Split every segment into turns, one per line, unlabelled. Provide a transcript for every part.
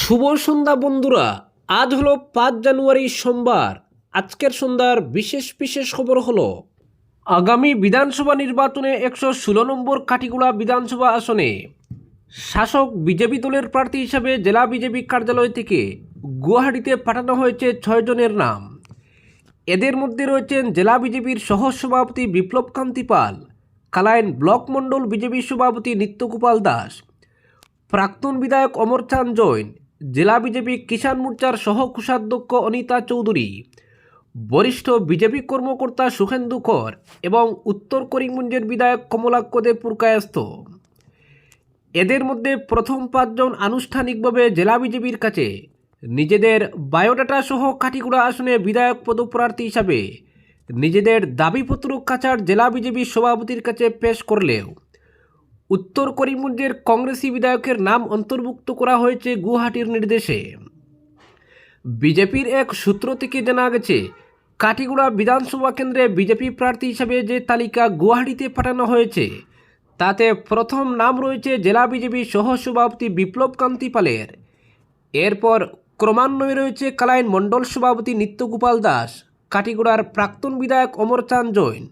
শুভ সন্ধ্যা বন্ধুরা। আজ হলো 5 জানুয়ারি সোমবার। আজকের সন্ধ্যার বিশেষ বিশেষ খবর হলো আগামী বিধানসভা নির্বাচনে 116 নম্বর কাটিগুড়া বিধানসভা আসনে শাসক বিজেপি দলের প্রার্থী হিসাবে জেলা বিজেপি কার্যালয় থেকে গুয়াহাটিতে পাঠানো হয়েছে 6 জনের নাম। এদের মধ্যে রয়েছেন জেলা বিজেপির সহ সভাপতি বিপ্লব কান্তি পাল, কালাইন ব্লক মণ্ডল বিজেপি সভাপতি নিত্যগোপাল দাস, প্রাক্তন বিধায়ক অমরচাঁদ জৈন, জেলা বিজেপি কিষাণ মোর্চার সহ কোষাধ্যক্ষ অনিতা চৌধুরী, বরিষ্ঠ বিজেপি কর্মকর্তা সুখেন্দু কর এবং উত্তর করিমগঞ্জের বিধায়ক কমলাক্ষ দেব পুরকায়স্থ। এদের মধ্যে প্রথম 5 জন আনুষ্ঠানিকভাবে জেলা বিজেপির কাছে নিজেদের বায়োডাটা সহ কাটিগুড়া আসনে বিধায়ক পদপ্রার্থী হিসাবে নিজেদের দাবিপত্র কাছাড় জেলা বিজেপির সভাপতির কাছে পেশ করলেও উত্তর করিমগঞ্জের কংগ্রেসি বিধায়কের নাম অন্তর্ভুক্ত করা হয়েছে গুয়াহাটির নির্দেশে। বিজেপির এক সূত্র থেকে জানা গেছে, কাটিগুড়া বিধানসভা কেন্দ্রে বিজেপি প্রার্থী হিসাবে যে তালিকা গুয়াহাটিতে পাঠানো হয়েছে তাতে প্রথম নাম রয়েছে জেলা বিজেপির সহসভাপতি বিপ্লব কান্তি পালের। এরপর ক্রমান্বয়ে রয়েছে কালাইন মণ্ডল সভাপতি নিত্যগোপাল দাস, কাটিগুড়ার প্রাক্তন বিধায়ক অমরচাঁদ জৈন,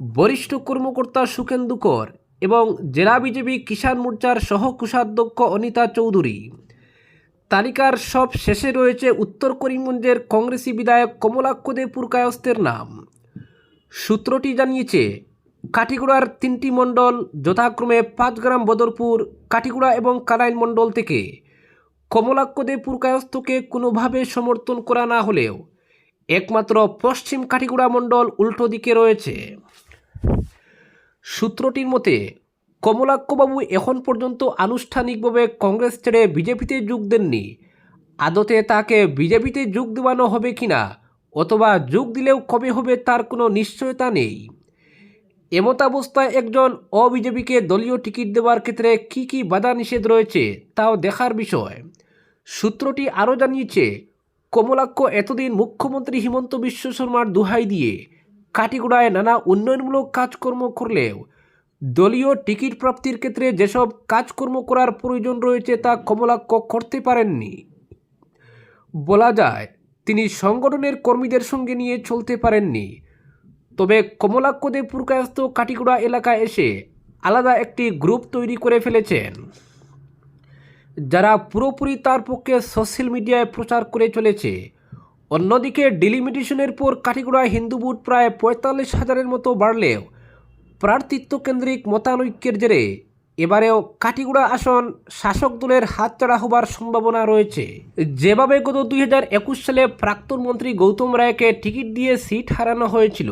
বরিষ্ঠ কর্মকর্তা সুখেন্দু কর এবং জেলা বিজেপি কিষাণ মোর্চার সহ কোষাধ্যক্ষ অনিতা চৌধুরী। তালিকার সব শেষে রয়েছে উত্তর করিমগঞ্জের কংগ্রেসি বিধায়ক কমলাক্ষ দেব পুরকায়স্থের নাম। সূত্রটি জানিয়েছে, কাটিগুড়ার 3টি মণ্ডল যথাক্রমে 5 গ্রাম বদরপুর, কাটিগুড়া এবং কালাইন মণ্ডল থেকে কমলাক্ষ দেব পুরকায়স্থকে কোনোভাবে সমর্থন করা না হলেও একমাত্র পশ্চিম কাটিগুড়া মণ্ডল উল্টো দিকে রয়েছে। সূত্রটির মতে, কমলাক্ষবাবু এখন পর্যন্ত আনুষ্ঠানিকভাবে কংগ্রেস ছেড়ে বিজেপিতে যোগ দেননি। আদতে তাকে বিজেপিতে যোগ দেওয়ানো হবে কিনা অথবা যোগ দিলেও কবে হবে তার কোনো নিশ্চয়তা নেই। এমতাবস্থায় একজন অবিজেপিকে দলীয় টিকিট দেওয়ার ক্ষেত্রে কী কী বাধা নিষেধ রয়েছে তাও দেখার বিষয়। সূত্রটি আরও জানিয়েছে, কমলাক্ষ এতদিন মুখ্যমন্ত্রী হিমন্ত বিশ্ব শর্মার দোহাই দিয়ে কাটিগুড়ায় নানা উন্নয়নমূলক কাজকর্ম করলেও দলীয় টিকিট প্রাপ্তির ক্ষেত্রে যেসব কাজকর্ম করার প্রয়োজন রয়েছে তা কমলাক্ষ করতে পারেননি। বলা যায় তিনি সংগঠনের কর্মীদের সঙ্গে নিয়ে চলতে পারেননি। তবে কমলাক্ষ দেব পুরকায়স্থ কাটিগুড়া এলাকায় এসে আলাদা একটি গ্রুপ তৈরি করে ফেলেছেন, যারা পুরোপুরি তার পক্ষে সোশ্যাল মিডিয়ায় প্রচার করে চলেছে। অন্যদিকে ডিলিমিটেশনের পর কাটিগুড়ায় হিন্দু ভোট প্রায় 45,000-এর মতো বাড়লেও প্রার্থিত্ব কেন্দ্রিক মতানৈক্যের জেরে এবারেও কাটিগুড়া আসন শাসক দলের হাতছাড়া হবার সম্ভাবনা রয়েছে। যেভাবে গত 2021 সালে প্রাক্তন মন্ত্রী গৌতম রায়কে টিকিট দিয়ে সিট হারানো হয়েছিল,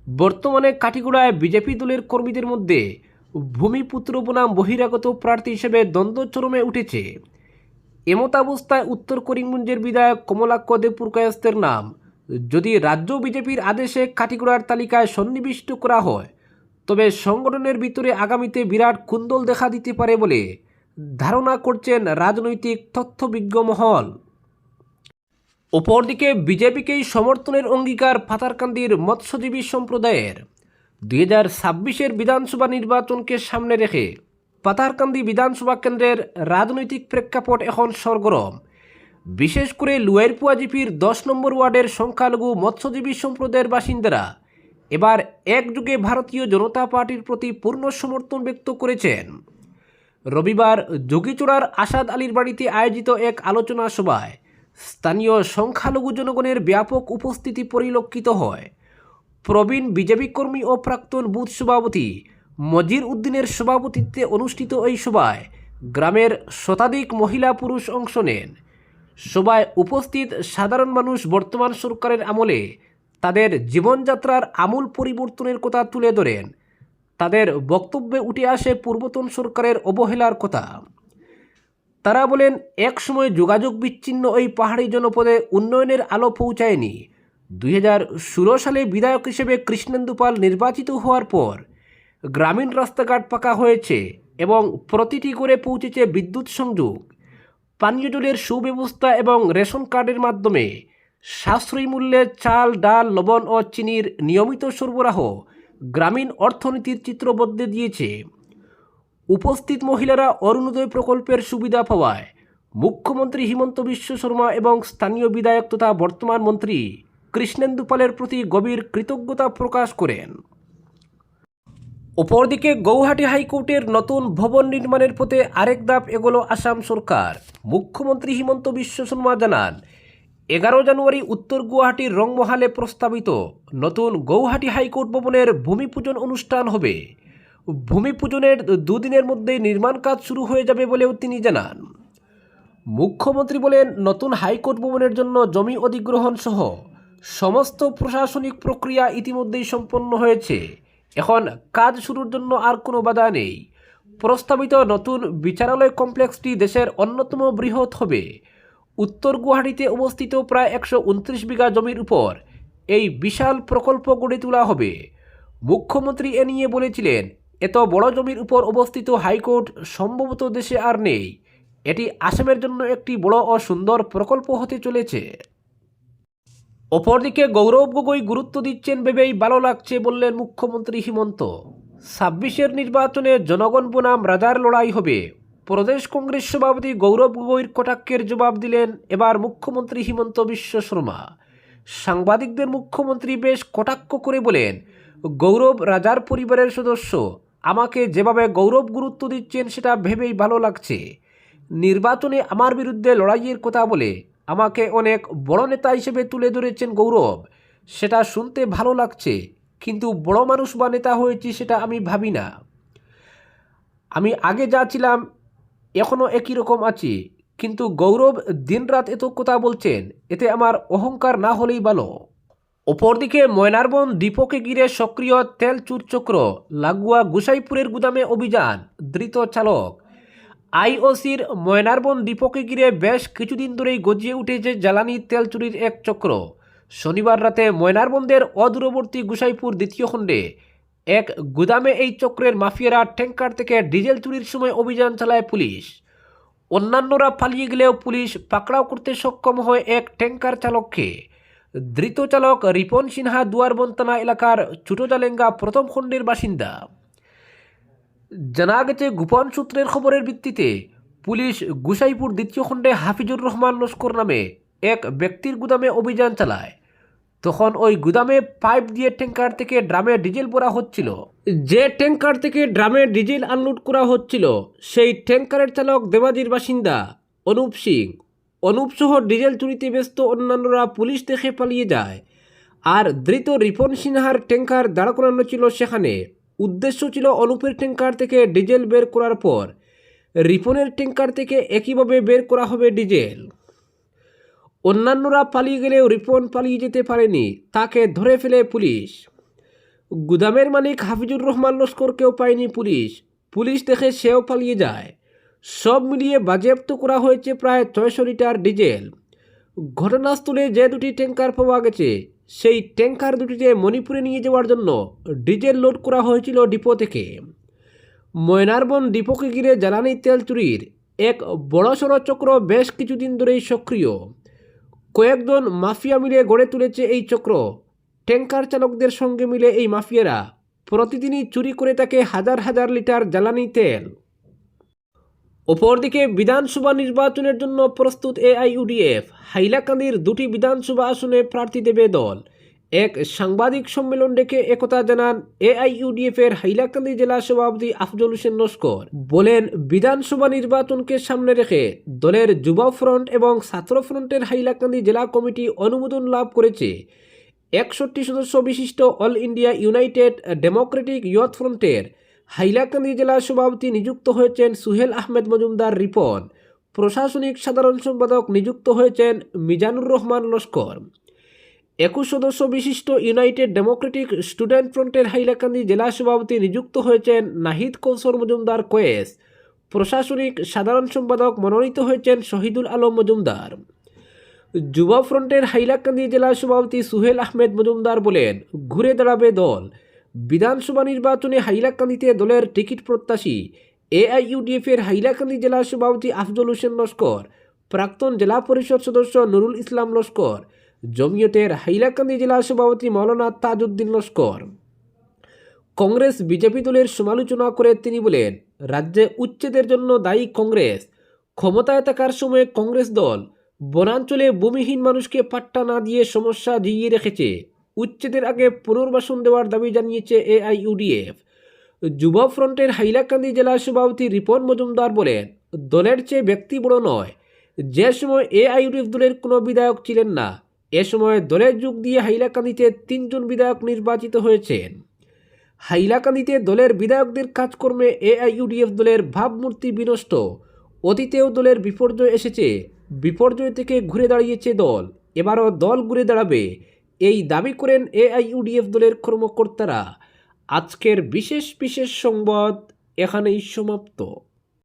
বর্তমানে কাটিগুড়ায় বিজেপি দলের কর্মীদের মধ্যে ভূমিপুত্র বনাম বহিরাগত প্রার্থী হিসেবে দ্বন্দ্ব চরমে উঠেছে। এমতাবস্থায় উত্তর করিমগঞ্জের বিধায়ক কমলাক্ষ দেব পুরকায়স্থের নাম যদি রাজ্য বিজেপির আদেশে কাটিগুড়ার তালিকায় সন্নিবিষ্ট করা হয় তবে সংগঠনের ভিতরে আগামীতে বিরাট কুন্দল দেখা দিতে পারে বলে ধারণা করছেন রাজনৈতিক তথ্যবিজ্ঞ মহল। অপরদিকে বিজেপিকেই সমর্থনের অঙ্গীকার পাতারকান্দির মৎস্যজীবী সম্প্রদায়ের। 2026-এর বিধানসভা নির্বাচনকে সামনে রেখে পাতারকান্দি বিধানসভা কেন্দ্রের রাজনৈতিক প্রেক্ষাপট এখন সরগরম। বিশেষ করে লুয়াইরপুয়া জিপির 10 নম্বর ওয়ার্ডের সংখ্যালঘু মৎস্যজীবী সম্প্রদায়ের বাসিন্দারা এবার একযোগে ভারতীয় জনতা পার্টির প্রতি পূর্ণ সমর্থন ব্যক্ত করেছেন। রবিবার যোগীচূড়ার আসাদ আলীর বাড়িতে আয়োজিত এক আলোচনা সভায় স্থানীয় সংখ্যালঘু জনগণের ব্যাপক উপস্থিতি পরিলক্ষিত হয়। প্রবীণ বিজেপি কর্মী ও প্রাক্তন বুথ সভাপতি মজির উদ্দিনের সভাপতিত্বে অনুষ্ঠিত এই সভায় গ্রামের শতাধিক মহিলা পুরুষ অংশ নেন। সভায় উপস্থিত সাধারণ মানুষ বর্তমান সরকারের আমলে তাদের জীবনযাত্রার আমূল পরিবর্তনের কথা তুলে ধরেন। তাদের বক্তব্যে উঠে আসে পূর্বতন সরকারের অবহেলার কথা। তারা বলেন, এক সময় যোগাযোগ বিচ্ছিন্ন ওই পাহাড়ি জনপদে উন্নয়নের আলো পৌঁছায়নি। 2016 সালে বিধায়ক হিসেবে কৃষ্ণেন্দু পাল নির্বাচিত হওয়ার পর গ্রামীণ রাস্তাঘাট পাকা হয়েছে এবং প্রতিটি ঘরে পৌঁছেছে বিদ্যুৎ সংযোগ। পানীয় জলের সুব্যবস্থা এবং রেশন কার্ডের মাধ্যমে সাশ্রয়ী মূল্যে চাল, ডাল, লবণ ও চিনির নিয়মিত সরবরাহ গ্রামীণ অর্থনীতির চিত্র বদলে দিয়েছে। উপস্থিত মহিলারা অরুণোদয় প্রকল্পের সুবিধা পাওয়ায় মুখ্যমন্ত্রী হিমন্ত বিশ্ব শর্মা এবং স্থানীয় বিধায়ক তথা বর্তমান মন্ত্রী কৃষ্ণেন্দু পালের প্রতি গভীর কৃতজ্ঞতা প্রকাশ করেন। অপরদিকে গৌহাটি হাইকোর্টের নতুন ভবন নির্মাণের পথে আরেক ধাপ এগোলো আসাম সরকার। মুখ্যমন্ত্রী হিমন্ত বিশ্ব শর্মা জানান, 11 জানুয়ারি উত্তর গুয়াহাটির রংমহালে প্রস্তাবিত নতুন গৌহাটি হাইকোর্ট ভবনের ভূমিপূজন অনুষ্ঠান হবে। ভূমিপূজনের দুদিনের মধ্যেই নির্মাণ কাজ শুরু হয়ে যাবে বলেও তিনি জানান। মুখ্যমন্ত্রী বলেন, নতুন হাইকোর্ট ভবনের জন্য জমি অধিগ্রহণ সহ সমস্ত প্রশাসনিক প্রক্রিয়া ইতিমধ্যেই সম্পন্ন হয়েছে। এখন কাজ শুরুর জন্য আর কোনো বাধা নেই। প্রস্তাবিত নতুন বিচারালয় কমপ্লেক্সটি দেশের অন্যতম বৃহৎ হবে। উত্তর গুয়াহাটিতে অবস্থিত প্রায় 129 বিঘা জমির উপর এই বিশাল প্রকল্প গড়ে তোলা হবে। মুখ্যমন্ত্রী এ নিয়ে বলেছিলেন, এত বড় জমির উপর অবস্থিত হাইকোর্ট সম্ভবত দেশে আর নেই। এটি আসামের জন্য একটি বড় ও সুন্দর প্রকল্প হতে চলেছে। অপরদিকে গৌরব গগৈ গুরুত্ব দিচ্ছেন ভেবেই ভালো লাগছে বললেন মুখ্যমন্ত্রী হিমন্ত। 26-এর নির্বাচনে জনগণ বনাম রাজার লড়াই হবে। প্রদেশ কংগ্রেস সভাপতি গৌরব গগৈর কটাক্ষের জবাব দিলেন এবার মুখ্যমন্ত্রী হিমন্ত বিশ্ব শর্মা। সাংবাদিকদের মুখ্যমন্ত্রী বেশ কটাক্ষ করে বলেন, গৌরব রাজার পরিবারের সদস্য। আমাকে যেভাবে গৌরব গুরুত্ব দিচ্ছেন সেটা ভেবেই ভালো লাগছে। নির্বাচনে আমার বিরুদ্ধে লড়াইয়ের কথা বলে আমাকে অনেক বড় নেতা হিসেবে তুলে ধরেছেন গৌরব, সেটা শুনতে ভালো লাগছে। কিন্তু বড় মানুষ বা নেতা হয়েছি সেটা আমি ভাবি না। আমি আগে যা ছিলাম এখনও একই রকম আছি। কিন্তু গৌরব দিনরাত এত কথা বলছেন, এতে আমার অহংকার না হলেই ভালো। অপরদিকে ময়নারবন ডিপোকে ঘিরে সক্রিয় তেল চুর চক্র। লাগোয়া গুসাইপুরের গুদামে অভিযান, ধৃত চালক। আইওসির ময়নারবন ডিপোকে ঘিরে বেশ কিছুদিন ধরেই গজিয়ে উঠেছে জ্বালানি তেল চুরির এক চক্র। শনিবার রাতে ময়নারবন্দের অদূরবর্তী গুসাইপুর দ্বিতীয় খণ্ডে এক গুদামে এই চক্রের মাফিয়ারা ট্যাঙ্কার থেকে ডিজেল চুরির সময় অভিযান চালায় পুলিশ। অন্যান্যরা পালিয়ে গেলেও পুলিশ পাকড়াও করতে সক্ষম হয় এক ট্যাঙ্কার চালককে। ধৃত চালক রিপন সিনহা দুয়ারবন থানা এলাকার ছোটজালেঙ্গা প্রথম খণ্ডের বাসিন্দা। জানা গেছে, গোপন সূত্রের খবরের ভিত্তিতে পুলিশ গুসাইপুর দ্বিতীয় খণ্ডে হাফিজুর রহমান লস্কর নামে এক ব্যক্তির গুদামে অভিযান চালায়। তখন ওই গুদামে পাইপ দিয়ে ট্যাঙ্কার থেকে ড্রামে ডিজেল ভরা হচ্ছিল। যে ট্যাঙ্কার থেকে ড্রামে ডিজেল আনলোড করা হচ্ছিল সেই ট্যাঙ্কারের চালক দেবাজির বাসিন্দা অনুপ সিং। অনুপ সহ ডিজেল চুরিতে ব্যস্ত অন্যান্যরা পুলিশ দেখে পালিয়ে যায়। আর ধৃত রিপন সিনহার ট্যাঙ্কার দাঁড় করানো ছিল সেখানে। উদ্দেশ্য ছিল অনুপের ট্যাঙ্কার থেকে ডিজেল বের করার পর রিপনের ট্যাঙ্কার থেকে একইভাবে বের করা হবে ডিজেল। অন্যান্যরা পালিয়ে গেলেও রিপন পালিয়ে যেতে পারেনি, তাকে ধরে ফেলে পুলিশ। গুদামের মালিক হাফিজুর রহমান লস্করকেও পায়নি পুলিশ। পুলিশ দেখে সেও পালিয়ে যায়। সব মিলিয়ে বাজেয়াপ্ত করা হয়েছে প্রায় 600 লিটার ডিজেল। ঘটনাস্থলে যে দুটি ট্যাঙ্কার পাওয়া গেছে সেই ট্যাঙ্কার দুটিতে মণিপুরে নিয়ে যাওয়ার জন্য ডিজেল লোড করা হয়েছিল ডিপো থেকে। ময়নারবন ডিপোকে ঘিরে জ্বালানি তেল চুরির এক বড়সড় চক্র বেশ কিছুদিন ধরেই সক্রিয়। কয়েকজন মাফিয়া মিলে গড়ে তুলেছে এই চক্র। ট্যাঙ্কার চালকদের সঙ্গে মিলে এই মাফিয়ারা প্রতিদিনই চুরি করে থাকে হাজার হাজার লিটার জ্বালানি তেল। অপরদিকে বিধানসভা নির্বাচনের জন্য প্রস্তুত এআইইউডিএফ। হাইলাকান্দির 2টি বিধানসভা আসনে প্রার্থী দেবে দল। এক সাংবাদিক সম্মেলন ডেকে একথা জানান এআইইউডিএফের হাইলাকান্দি জেলা সভাপতি আফজল হোসেন লস্কর। বলেন, বিধানসভা নির্বাচনকে সামনে রেখে দলের যুব ফ্রন্ট এবং ছাত্র ফ্রন্টের হাইলাকান্দি জেলা কমিটি অনুমোদন লাভ করেছে। 61 সদস্য বিশিষ্ট all India United Democratic youth ফ্রন্টের হাইলাকান্দি জেলা সভাপতি নিযুক্ত হয়েছেন সুহেল আহমেদ মজুমদার রিপন। প্রশাসনিক সাধারণ সম্পাদক নিযুক্ত হয়েছেন মিজানুর রহমান লস্কর। 21 সদস্য বিশিষ্ট ইউনাইটেড ডেমোক্রেটিক স্টুডেন্ট ফ্রন্টের হাইলাকান্দি জেলা সভাপতি নিযুক্ত হয়েছেন নাহিদ কৌসর মজুমদার কোয়েস। প্রশাসনিক সাধারণ সম্পাদক মনোনীত হয়েছেন শহীদুল আলম মজুমদার। যুব ফ্রন্টের হাইলাকান্দি জেলা সভাপতি সুহেল আহমেদ মজুমদার বলেন, ঘুরে দাঁড়াবে দল। বিধানসভা নির্বাচনে হাইলাকান্দিতে দলের টিকিট প্রত্যাশী এআইইউডিএফের হাইলাকান্দি জেলা সভাপতি আফজল হোসেন লস্কর, প্রাক্তন জেলা পরিষদ সদস্য নুরুল ইসলাম লস্কর, জমিয়তের হাইলাকান্দি জেলা সভাপতি মৌলানা তাজউদ্দিন লস্কর। কংগ্রেস বিজেপি দলের সমালোচনা করে তিনি বলেন, রাজ্যে উচ্ছেদের জন্য দায়ী কংগ্রেস। ক্ষমতায় থাকার সময় কংগ্রেস দল বনাঞ্চলে ভূমিহীন মানুষকে পাট্টা না দিয়ে সমস্যা জিইয়ে রেখেছে। উচ্ছেদের আগে পুনর্বাসন দেওয়ার দাবি জানিয়েছে এআইইউডিএফ। যুব ফ্রন্টের হাইলাকান্দি জেলা সভাপতি রিপন মজুমদার বলেন, দলের চেয়ে ব্যক্তি বড় নয়। যে সময় এআইইউডিএফ দলের কোনো বিধায়ক ছিলেন না, এ সময় দলে যোগ দিয়ে হাইলাকান্দিতে 3 জন বিধায়ক নির্বাচিত হয়েছেন। হাইলাকান্দিতে দলের বিধায়কদের কাজকর্মে এআইইউডিএফ দলের ভাবমূর্তি বিনষ্ট। অতীতেও দলের বিপর্যয় এসেছে, বিপর্যয় থেকে ঘুরে দাঁড়িয়েছে দল, এবারও দল ঘুরে দাঁড়াবে, এই দাবি করেন এআইইউডিএফ দলের কর্মকর্তারা। আজকের বিশেষ সংবাদ এখানেই সমাপ্ত।